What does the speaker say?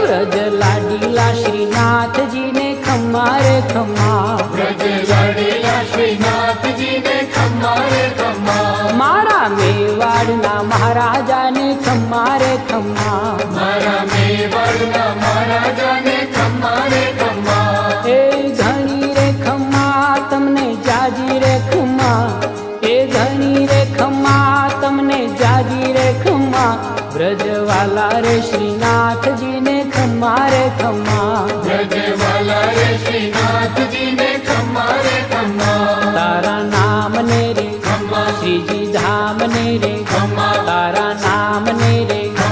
व्रज लाडीला श्रीनाथ जी ने खम्मा रे खम्मा, व्रज लाडीला श्रीनाथ जी ने खम्मा रे खम्मा, मारा मेवाड़ना महाराजा ने खम्मा रे खम्मा, मारा मेवाड़ना महाराजा ने खम्मा रे खम्मा, ए घणी रे खम्मा तमने जाजी रे खम्मा, ए घणी रे खम्मा तमने जाजी रे खम्मा, ब्रजवाला रे श्रीनाथ जी ने खम्मा रे खम्मा, ब्रजवाला रे श्रीनाथ जी ने खम्मा रे खम्मा, तारा नाम ने रे खम्मा, श्रीजी धाम ने रे खम्मा